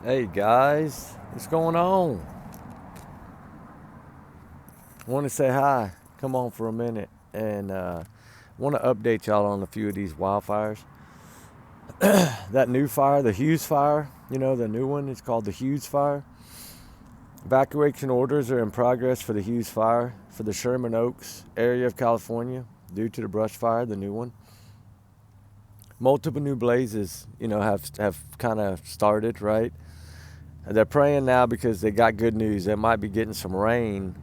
Hey guys, what's going on? Want to say hi. Come on for a minute and want to update y'all on a few of these wildfires. That new fire, the Hughes fire, the new one, it's called the Hughes fire. Evacuation orders are in progress for the Hughes fire for the Sherman Oaks area of California due to the brush fire, the new one. Multiple new blazes, have kind of started, right? They're praying now because they got good news. They might be getting some rain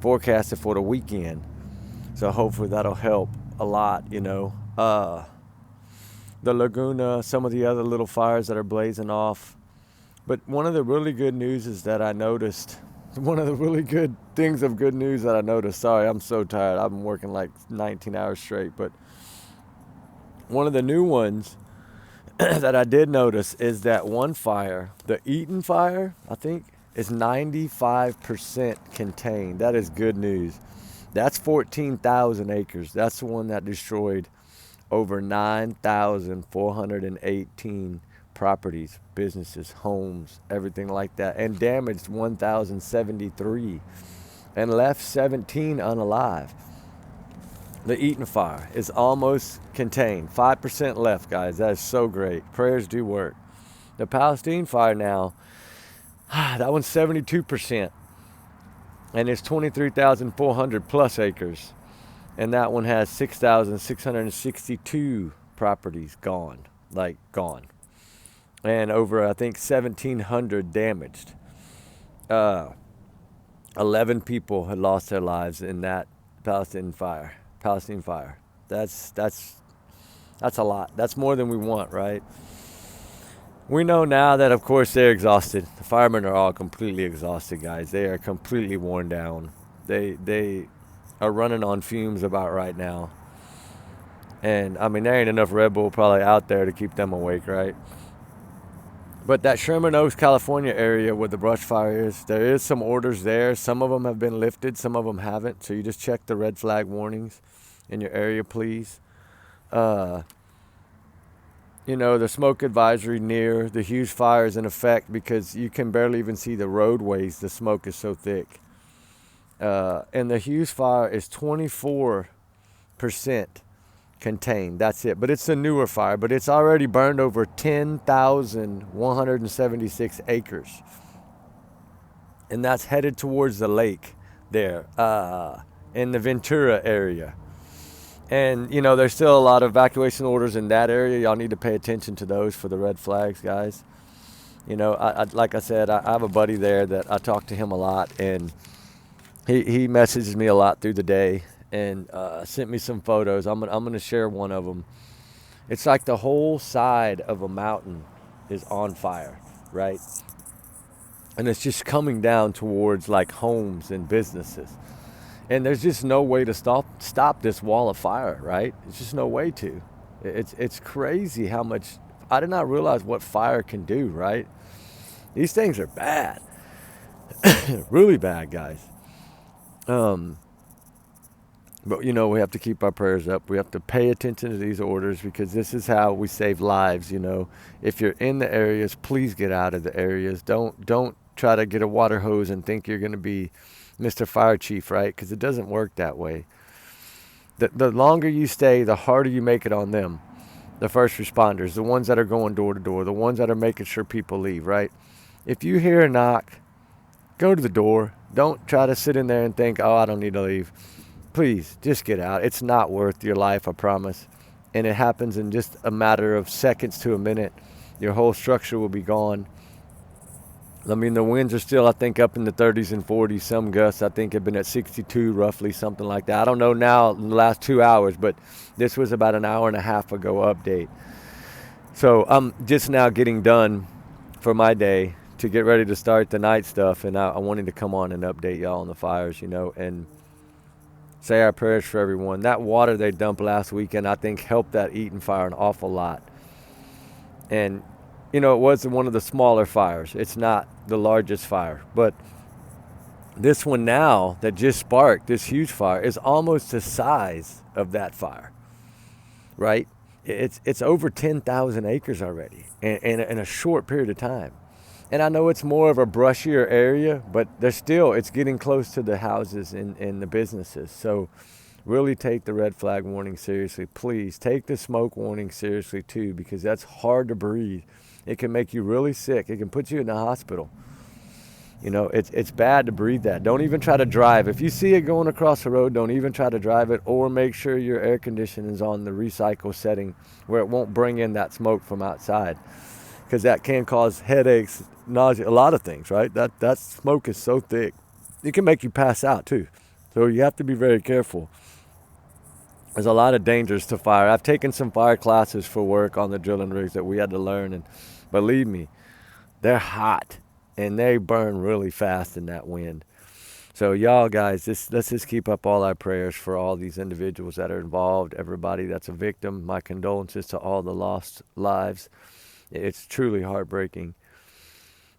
forecasted for the weekend. So hopefully that'll help a lot. The Laguna, some of the other little fires that are blazing off. But one of the really good news is that I noticed, one of the really good things of good news that I noticed, sorry, I'm so tired. I've been working like 19 hours straight. But one of the new ones that I did notice is that one fire, the Eaton fire, I think, is 95% contained. That is good news. That's 14,000 acres. That's the one that destroyed over 9,418 properties, businesses, homes, everything like that, and damaged 1,073 and left 17 unalive. The Eaton fire is almost contained. 5% left, guys. That is so great. Prayers do work. The Palestine fire now, that one's 72%. And it's 23,400 plus acres. And that one has 6,662 properties gone. Like, gone. And over, I think, 1,700 damaged. 11 people had lost their lives in that Palestine fire. That's a lot. That's more than we want, right? We know now that, of course, they're exhausted. The firemen are all completely exhausted, guys. They are completely worn down. They are running on fumes about right now. And, I mean, there ain't enough Red Bull probably out there to keep them awake, right? But that Sherman Oaks, California area where the brush fire is, there is some orders there. Some of them have been lifted. Some of them haven't. So you just check the red flag warnings in your area, please. The smoke advisory near the Hughes fire is in effect because you can barely even see the roadways. The smoke is so thick. And the Hughes fire is 24% contained. That's it. But it's a newer fire. But it's already burned over 10,176 acres. And that's headed towards the lake there in the Ventura area. And, there's still a lot of evacuation orders in that area. Y'all need to pay attention to those for the red flags, guys. Like I said, I have a buddy there that I talk to him a lot. And he messages me a lot through the day and sent me some photos. I'm gonna share one of them. It's like the whole side of a mountain is on fire, right? And it's just coming down towards like homes and businesses. And there's just no way to stop this wall of fire, right? There's just no way to. It's crazy how much. I did not realize what fire can do, right? These things are bad. Really bad, guys. But we have to keep our prayers up. We have to pay attention to these orders because this is how we save lives. If you're in the areas, please get out of the areas. Don't try to get a water hose and think you're going to be Mr. Fire Chief, right? Because it doesn't work that way. The longer you stay, the harder you make it on them. The first responders, the ones that are going door to door, the ones that are making sure people leave, right? If you hear a knock, go to the door. Don't try to sit in there and think, oh, I don't need to leave. Please, just get out. It's not worth your life, I promise. And it happens in just a matter of seconds to a minute. Your whole structure will be gone. I mean, the winds are still, I think, up in the 30s and 40s. Some gusts, I think, have been at 62, roughly, something like that. I don't know now in the last 2 hours, but this was about an hour and a half ago update. So I'm just now getting done for my day to get ready to start the night stuff. And I wanted to come on and update y'all on the fires, and say our prayers for everyone. That water they dumped last weekend, I think, helped that Eaton fire an awful lot. And it was one of the smaller fires. It's not the largest fire. But this one now that just sparked, this huge fire, is almost the size of that fire, right? It's over 10,000 acres already in a short period of time. And I know it's more of a brushier area, but it's getting close to the houses and the businesses. So really take the red flag warning seriously. Please take the smoke warning seriously too, because that's hard to breathe. It can make you really sick. It can put you in the hospital. It's bad to breathe that. Don't even try to drive. If you see it going across the road, don't even try to drive it, or make sure your air conditioning is on the recycle setting where it won't bring in that smoke from outside, because that can cause headaches, nausea, a lot of things, right? That smoke is so thick. It can make you pass out too. So you have to be very careful. There's a lot of dangers to fire. I've taken some fire classes for work on the drilling rigs that we had to learn, and believe me, they're hot and they burn really fast in that wind. So y'all guys, let's just keep up all our prayers for all these individuals that are involved, everybody that's a victim. My condolences to all the lost lives. It's truly heartbreaking.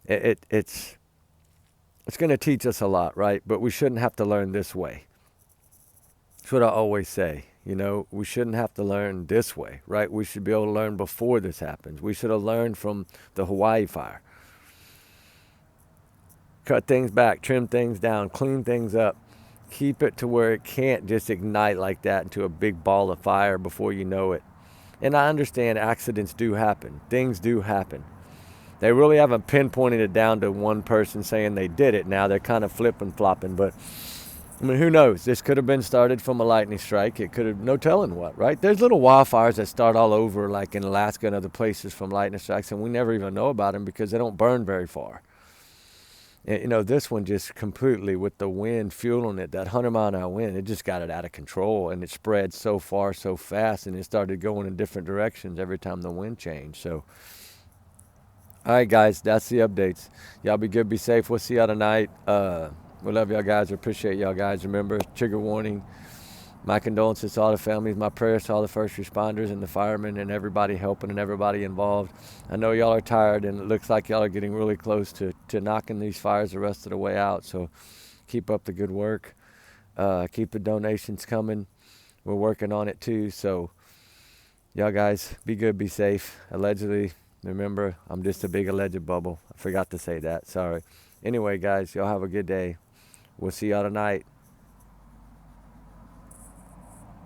It's going to teach us a lot, right? But we shouldn't have to learn this way. That's what I always say. We shouldn't have to learn this way, right? We should be able to learn before this happens. We should have learned from the Hawaii fire. Cut things back, trim things down, clean things up. Keep it to where it can't just ignite like that into a big ball of fire before you know it. And I understand accidents do happen. Things do happen. They really haven't pinpointed it down to one person saying they did it. Now they're kind of flipping-flopping, but I mean, who knows? This could have been started from a lightning strike. It could have, no telling what, right? There's little wildfires that start all over, like in Alaska and other places, from lightning strikes, and we never even know about them because they don't burn very far. And, this one just completely, with the wind fueling it, that 100-mile-an-hour wind, it just got it out of control, and it spread so far, so fast, and it started going in different directions every time the wind changed. So, all right, guys, that's the updates. Y'all be good, be safe. We'll see y'all tonight. We love y'all guys. We appreciate y'all guys. Remember, trigger warning. My condolences to all the families. My prayers to all the first responders and the firemen and everybody helping and everybody involved. I know y'all are tired, and it looks like y'all are getting really close to knocking these fires the rest of the way out. So keep up the good work. Keep the donations coming. We're working on it too. So y'all guys, be good, be safe. Allegedly, remember, I'm just a big alleged bubble. I forgot to say that. Sorry. Anyway, guys, y'all have a good day. We'll see y'all tonight.